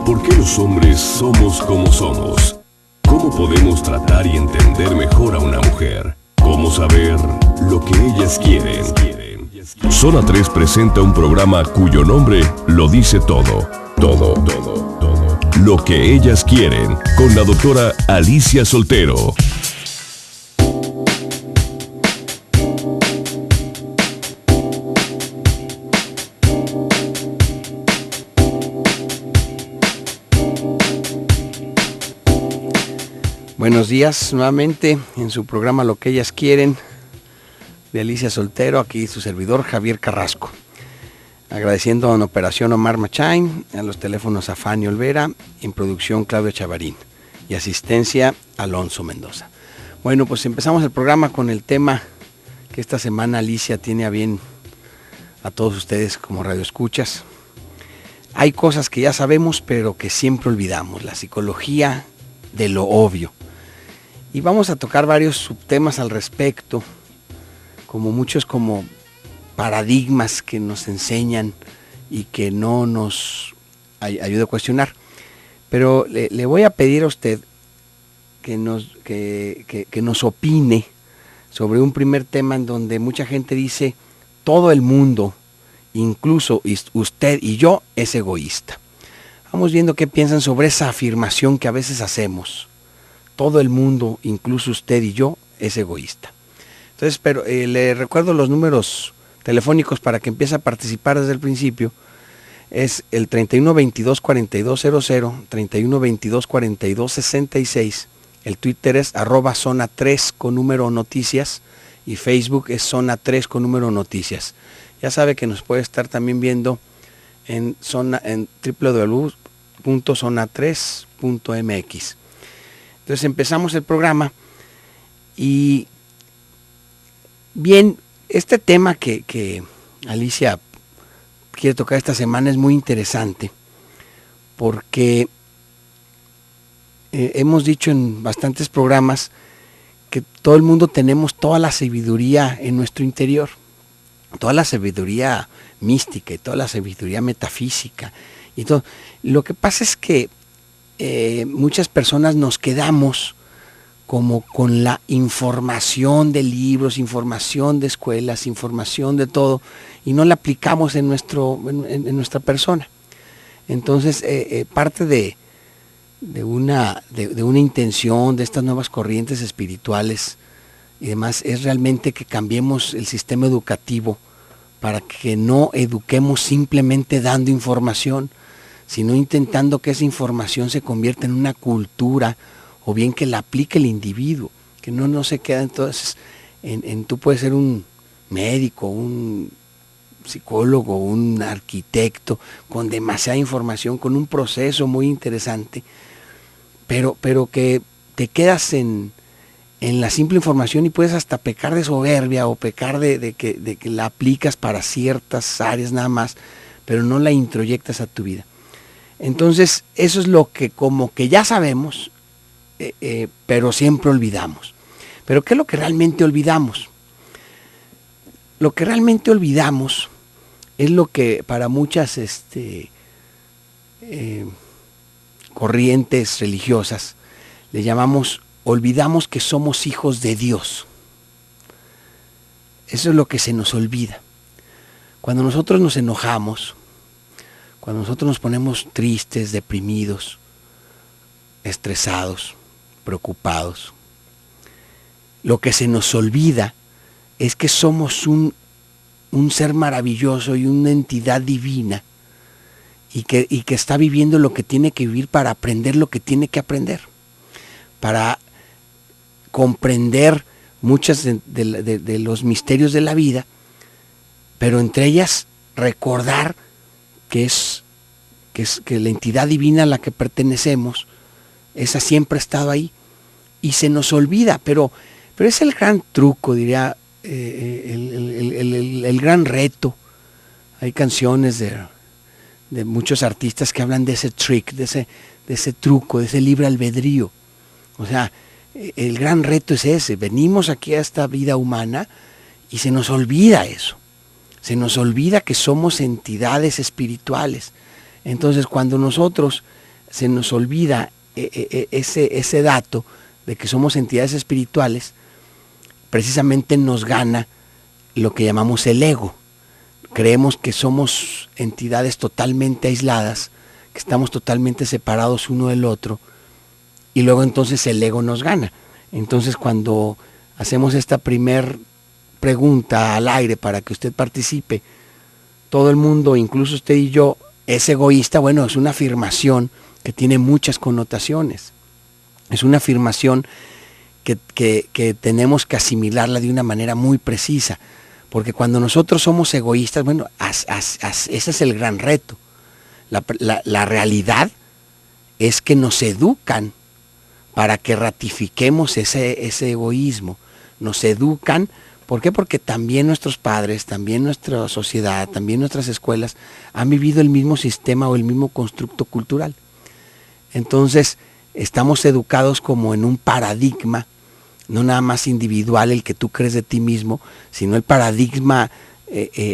¿Por qué los hombres somos como somos? ¿Cómo podemos tratar y entender mejor a una mujer? ¿Cómo saber lo que ellas quieren? Zona 3 presenta un programa cuyo nombre lo dice todo. Todo. Lo que ellas quieren, con la doctora Alicia Soltero. Buenos días nuevamente en su programa Lo que ellas quieren, de Alicia Soltero, aquí su servidor Javier Carrasco. Agradeciendo en operación Omar Machain, a los teléfonos a Fanny Olvera, en producción Claudio Chavarín y asistencia Alonso Mendoza. Bueno, pues empezamos el programa con el tema que esta semana Alicia tiene a bien a todos ustedes como radioescuchas. Hay cosas que ya sabemos pero que siempre olvidamos, la psicología de lo obvio. Y vamos a tocar varios subtemas al respecto, como muchos como paradigmas que nos enseñan y que no nos ayuda a cuestionar. Pero le voy a pedir a usted que nos opine sobre un primer tema en donde mucha gente dice, todo el mundo, incluso usted y yo, es egoísta. Vamos viendo qué piensan sobre esa afirmación que a veces hacemos. Todo el mundo, incluso usted y yo, es egoísta. Entonces, pero le recuerdo los números telefónicos para que empiece a participar desde el principio. Es el 3122-4200, 3122-4266. El Twitter es @zona3 con número noticias y Facebook es zona 3 con número noticias. Ya sabe que nos puede estar también viendo en www.zona3.mx. Entonces empezamos el programa y bien, este tema que Alicia quiere tocar esta semana es muy interesante porque hemos dicho en bastantes programas que todo el mundo tenemos toda la sabiduría en nuestro interior, toda la sabiduría mística y toda la sabiduría metafísica y todo. Lo que pasa es que muchas personas nos quedamos como con la información de libros, información de escuelas, información de todo, y no la aplicamos en nuestra persona. Entonces, parte de una intención de estas nuevas corrientes espirituales y demás es realmente que cambiemos el sistema educativo para que no eduquemos simplemente dando información, sino intentando que esa información se convierta en una cultura, o bien que la aplique el individuo, que no se queda entonces tú puedes ser un médico, un psicólogo, un arquitecto, con demasiada información, con un proceso muy interesante, pero que te quedas en la simple información y puedes hasta pecar de soberbia o pecar de que la aplicas para ciertas áreas nada más, pero no la introyectas a tu vida. Entonces, eso es lo que como que ya sabemos, pero siempre olvidamos. ¿Pero qué es lo que realmente olvidamos? Lo que realmente olvidamos es lo que para muchas corrientes religiosas le llamamos, olvidamos que somos hijos de Dios. Eso es lo que se nos olvida. Cuando nosotros nos enojamos, cuando nosotros nos ponemos tristes, deprimidos, estresados, preocupados, lo que se nos olvida es que somos un ser maravilloso y una entidad divina y que está viviendo lo que tiene que vivir para aprender lo que tiene que aprender, para comprender muchos de los misterios de la vida, pero entre ellas recordar que la entidad divina a la que pertenecemos, esa siempre ha estado ahí y se nos olvida, pero es el gran truco, diría, el gran reto. Hay canciones de muchos artistas que hablan de ese trick, de ese truco, de ese libre albedrío. O sea, el gran reto es ese, venimos aquí a esta vida humana y se nos olvida eso. Se nos olvida que somos entidades espirituales. Entonces, cuando nosotros se nos olvida ese dato de que somos entidades espirituales, precisamente nos gana lo que llamamos el ego. Creemos que somos entidades totalmente aisladas, que estamos totalmente separados uno del otro, y luego entonces el ego nos gana. Entonces cuando hacemos esta primer pregunta al aire para que usted participe, todo el mundo, incluso usted y yo, es egoísta. Bueno, es una afirmación que tiene muchas connotaciones. Es una afirmación que tenemos que asimilarla de una manera muy precisa, porque cuando nosotros somos egoístas, bueno, ese es el gran reto. La realidad es que nos educan para que ratifiquemos ese egoísmo. Nos educan, ¿por qué? Porque también nuestros padres, también nuestra sociedad, también nuestras escuelas han vivido el mismo sistema o el mismo constructo cultural. Entonces, estamos educados como en un paradigma, no nada más individual, el que tú crees de ti mismo, sino el paradigma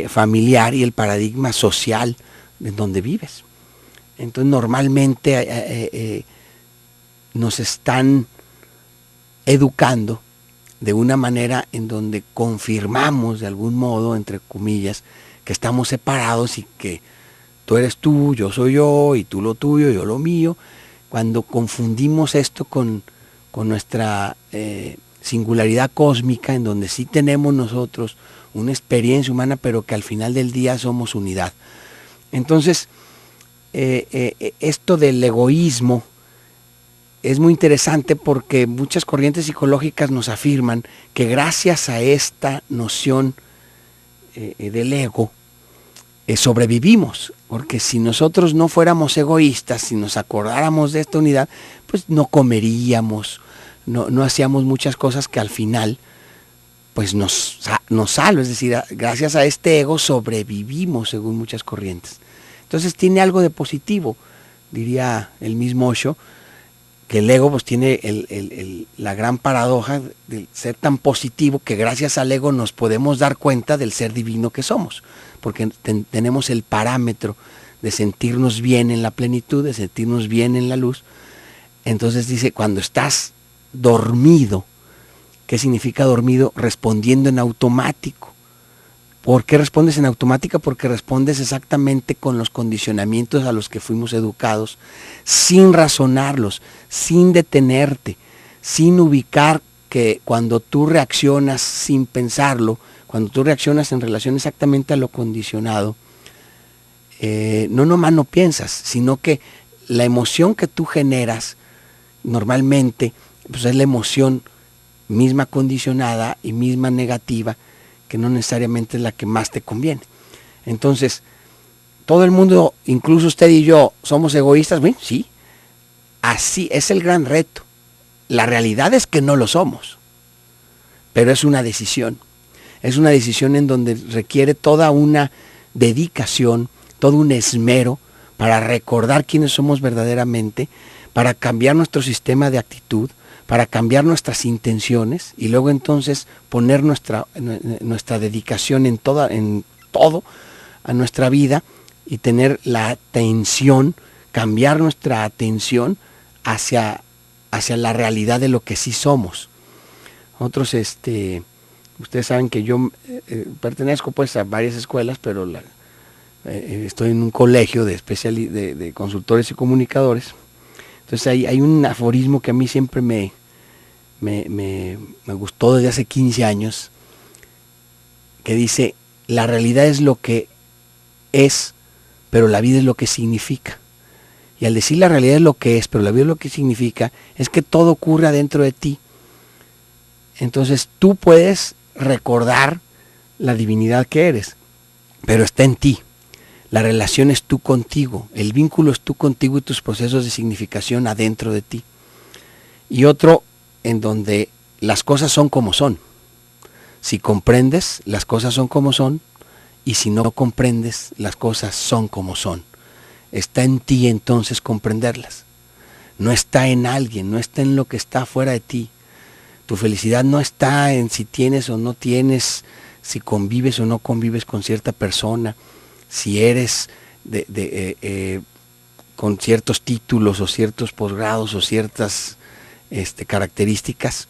familiar y el paradigma social en donde vives. Entonces, normalmente nos están educando de una manera en donde confirmamos de algún modo, entre comillas, que estamos separados y que tú eres tú, yo soy yo, y tú lo tuyo, yo lo mío. Cuando confundimos esto con nuestra singularidad cósmica, en donde sí tenemos nosotros una experiencia humana, pero que al final del día somos unidad. Entonces, esto del egoísmo es muy interesante porque muchas corrientes psicológicas nos afirman que gracias a esta noción del ego, sobrevivimos, porque si nosotros no fuéramos egoístas, si nos acordáramos de esta unidad, pues no comeríamos, no hacíamos muchas cosas que al final pues nos salva, es decir, gracias a este ego sobrevivimos según muchas corrientes. Entonces tiene algo de positivo, diría el mismo Osho, que el ego pues tiene la gran paradoja de ser tan positivo que gracias al ego nos podemos dar cuenta del ser divino que somos, porque tenemos el parámetro de sentirnos bien en la plenitud, de sentirnos bien en la luz. Entonces dice, cuando estás dormido, ¿qué significa dormido? Respondiendo en automático. ¿Por qué respondes en automática? Porque respondes exactamente con los condicionamientos a los que fuimos educados, sin razonarlos, sin detenerte, sin ubicar que cuando tú reaccionas sin pensarlo, cuando tú reaccionas en relación exactamente a lo condicionado, no nomás no piensas, sino que la emoción que tú generas normalmente pues es la emoción misma condicionada y misma negativa, que no necesariamente es la que más te conviene. Entonces, todo el mundo, incluso usted y yo, somos egoístas. Bueno, sí, así es el gran reto. La realidad es que no lo somos, pero es una decisión. Es una decisión en donde requiere toda una dedicación, todo un esmero para recordar quiénes somos verdaderamente, para cambiar nuestro sistema de actitud, para cambiar nuestras intenciones y luego entonces poner nuestra dedicación en todo a nuestra vida y tener la atención, cambiar nuestra atención hacia la realidad de lo que sí somos. Nosotros, ustedes saben que yo pertenezco pues a varias escuelas, pero estoy en un colegio de consultores y comunicadores. Entonces hay un aforismo que a mí siempre me gustó desde hace 15 años, que dice, la realidad es lo que es, pero la vida es lo que significa. Y al decir la realidad es lo que es, pero la vida es lo que significa, es que todo ocurre adentro de ti. Entonces tú puedes recordar la divinidad que eres, pero está en ti. La relación es tú contigo, el vínculo es tú contigo y tus procesos de significación adentro de ti. Y otro en donde las cosas son como son. Si comprendes, las cosas son como son, y si no comprendes, las cosas son como son. Está en ti entonces comprenderlas. No está en alguien, no está en lo que está fuera de ti. Tu felicidad no está en si tienes o no tienes, si convives o no convives con cierta persona, si eres con ciertos títulos o ciertos posgrados o ciertas características.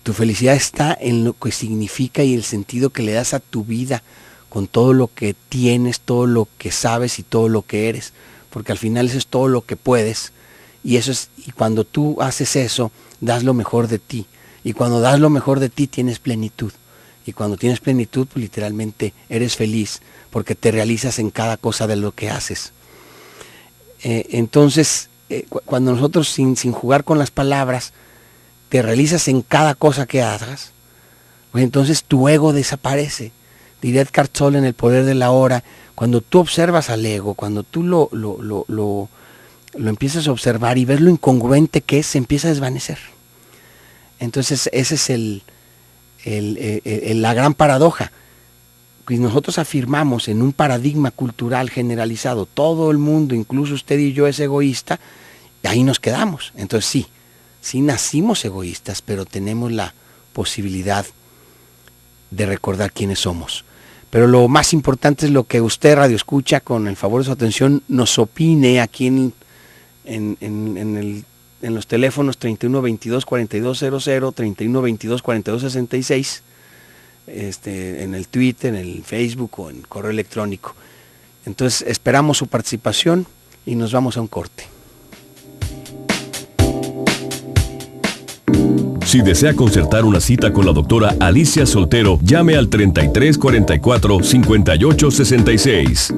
Tu felicidad está en lo que significa y el sentido que le das a tu vida, con todo lo que tienes, todo lo que sabes y todo lo que eres, porque al final eso es todo lo que puedes, y cuando tú haces eso, das lo mejor de ti, y cuando das lo mejor de ti tienes plenitud, y cuando tienes plenitud, pues literalmente eres feliz, porque te realizas en cada cosa de lo que haces. Entonces, cuando nosotros sin jugar con las palabras, te realizas en cada cosa que hagas, pues entonces tu ego desaparece. Diría Eckhart Tolle en El poder de la hora, cuando tú observas al ego, cuando tú lo empiezas a observar y ves lo incongruente que es, se empieza a desvanecer. Entonces esa es la gran paradoja. Y nosotros afirmamos en un paradigma cultural generalizado, todo el mundo, incluso usted y yo, es egoísta, y ahí nos quedamos. Entonces sí nacimos egoístas, pero tenemos la posibilidad de recordar quiénes somos. Pero lo más importante es lo que usted, radio escucha, con el favor de su atención, nos opine aquí en los teléfonos 31 22 42 00, 31 22 42 66, en el Twitter, en el Facebook o en correo electrónico. Entonces esperamos su participación y nos vamos a un corte. Si desea concertar una cita con la doctora Alicia Soltero, llame al 33 44 58 66.